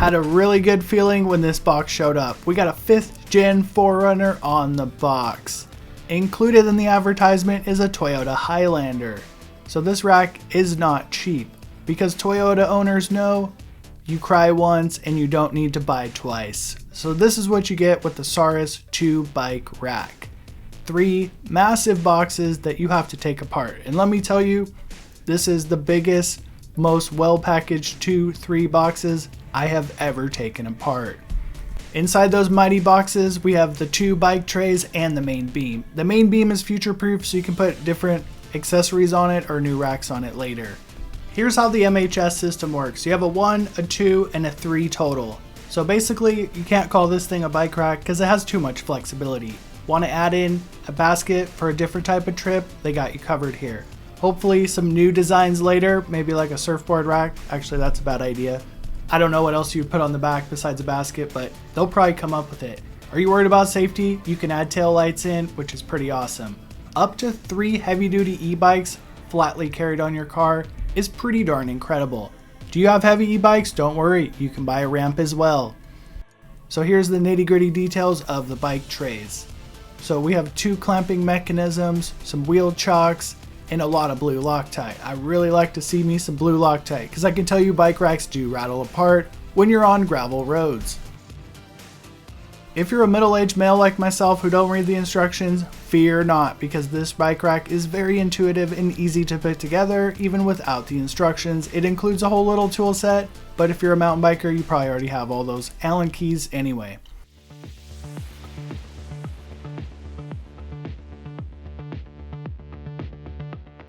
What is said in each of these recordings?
Had a really good feeling when this box showed up. We got a 5th gen 4Runner on the box. Included in the advertisement is a Toyota Highlander. So this rack is not cheap, because Toyota owners know you cry once and you don't need to buy twice. So this is what you get with the Saris 2 bike rack. 3 massive boxes that you have to take apart. And let me tell you, this is the biggest, most well-packaged 2-3 boxes I have ever taken apart. Inside those mighty boxes, we have the 2 bike trays and the main beam. The main beam is future-proof, so you can put different accessories on it or new racks on it later. Here's how the MHS system works. You have a 1, a 2, and a 3 total. So basically, you can't call this thing a bike rack because it has too much flexibility. Want to add in a basket for a different type of trip? They got you covered here. Hopefully some new designs later, maybe like a surfboard rack. Actually, that's a bad idea. I don't know what else you'd put on the back besides a basket, but they'll probably come up with it. Are you worried about safety? You can add tail lights in, which is pretty awesome. Up to 3 heavy-duty e-bikes flatly carried on your car is pretty darn incredible. Do you have heavy e-bikes? Don't worry, you can buy a ramp as well. So here's the nitty-gritty details of the bike trays. So we have 2 clamping mechanisms, some wheel chocks, and a lot of blue Loctite. I really like to see me some blue Loctite because I can tell you bike racks do rattle apart when you're on gravel roads. If you're a middle-aged male like myself who don't read the instructions, fear not, because this bike rack is very intuitive and easy to put together even without the instructions. It includes a whole little tool set, but if you're a mountain biker, you probably already have all those Allen keys anyway.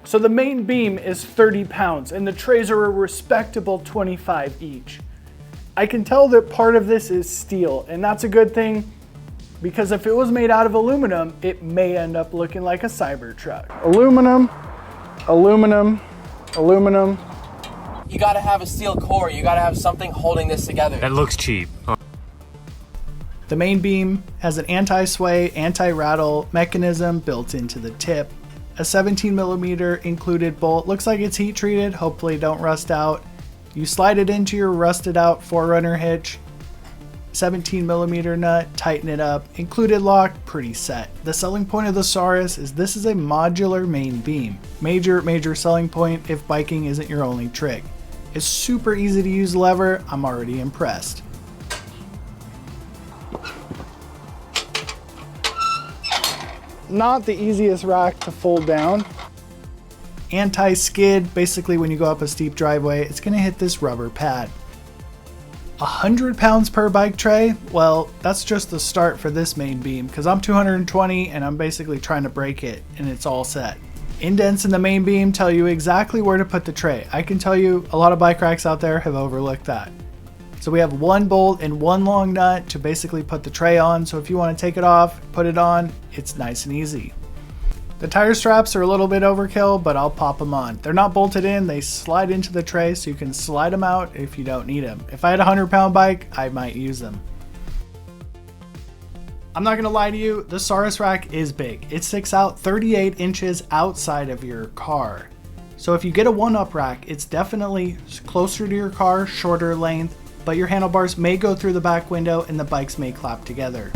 So the main beam is 30 pounds and the trays are a respectable 25 each. I can tell that part of this is steel, and that's a good thing because if it was made out of aluminum, it may end up looking like a Cybertruck. Aluminum, aluminum, aluminum. You gotta have a steel core, you gotta have something holding this together. That looks cheap. The main beam has an anti-sway, anti-rattle mechanism built into the tip. A 17mm included bolt. Looks like it's heat treated, hopefully don't rust out. You slide it into your rusted out 4Runner hitch. 17mm nut, tighten it up. Included lock, pretty set. The selling point of the Saris is this is a modular main beam. Major selling point if biking isn't your only trick. It's super easy to use lever, I'm already impressed. Not the easiest rack to fold down. Anti-skid, basically when you go up a steep driveway, it's gonna hit this rubber pad. 100 pounds per bike tray? Well, that's just the start for this main beam because I'm 220 and I'm basically trying to break it and it's all set. Indents in the main beam tell you exactly where to put the tray. I can tell you a lot of bike racks out there have overlooked that. So we have 1 bolt and 1 long nut to basically put the tray on. So if you want to take it off, put it on, it's nice and easy. The tire straps are a little bit overkill, but I'll pop them on. They're not bolted in, they slide into the tray so you can slide them out if you don't need them. If I had a 100-pound bike, I might use them. I'm not gonna lie to you, the Saris rack is big. It sticks out 38 inches outside of your car. So if you get a 1-up rack, it's definitely closer to your car, shorter length, but your handlebars may go through the back window and the bikes may clap together.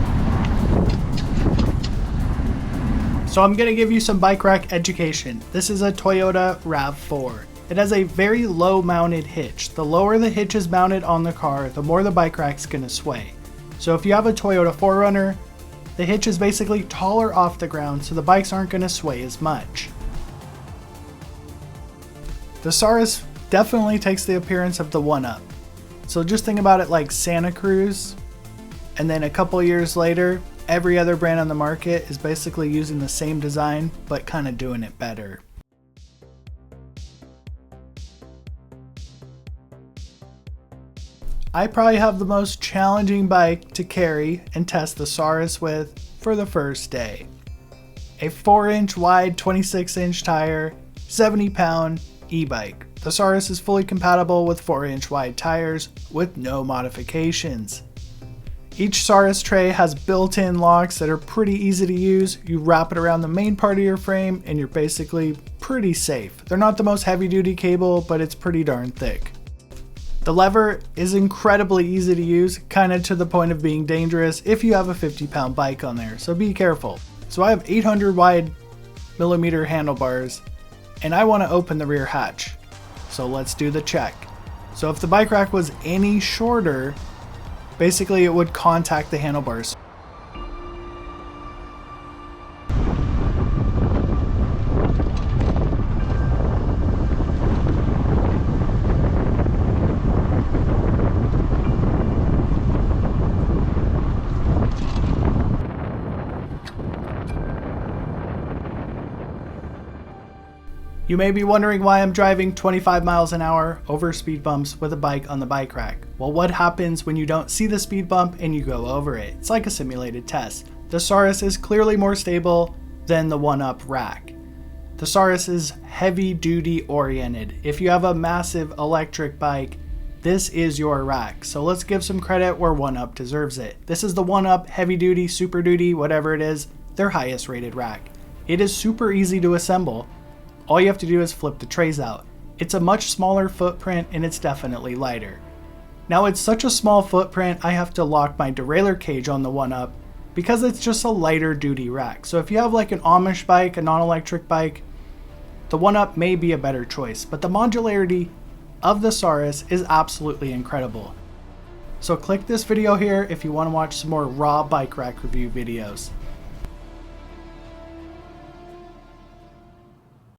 So I'm gonna give you some bike rack education. This is a Toyota RAV4. It has a very low mounted hitch. The lower the hitch is mounted on the car, the more the bike rack's gonna sway. So if you have a Toyota 4Runner, the hitch is basically taller off the ground so the bikes aren't gonna sway as much. The Saris definitely takes the appearance of the 1-up. So just think about it like Santa Cruz, and then a couple years later, every other brand on the market is basically using the same design, but kind of doing it better. I probably have the most challenging bike to carry and test the Saris with for the first day. A 4-inch wide, 26-inch tire, 70-pound e-bike. The Saris is fully compatible with 4-inch wide tires with no modifications. Each Saris tray has built-in locks that are pretty easy to use. You wrap it around the main part of your frame and you're basically pretty safe. They're not the most heavy-duty cable, but it's pretty darn thick. The lever is incredibly easy to use, kind of to the point of being dangerous if you have a 50-pound bike on there, so be careful. So I have 800 wide millimeter handlebars, and I want to open the rear hatch. So let's do the check. So if the bike rack was any shorter, basically it would contact the handlebars. You may be wondering why I'm driving 25 miles an hour over speed bumps with a bike on the bike rack. Well, what happens when you don't see the speed bump and you go over it? It's like a simulated test. The Saris is clearly more stable than the one-up rack. The Saris is heavy duty oriented. If you have a massive electric bike, this is your rack. So let's give some credit where one-up deserves it. This is the one-up heavy duty, super duty, whatever it is, their highest rated rack. It is super easy to assemble. All you have to do is flip the trays out. It's a much smaller footprint and it's definitely lighter. Now it's such a small footprint, I have to lock my derailleur cage on the one-up because it's just a lighter duty rack. So if you have like an Amish bike, a non-electric bike, the one-up may be a better choice, but the modularity of the Saris is absolutely incredible. So click this video here if you want to watch some more raw bike rack review videos.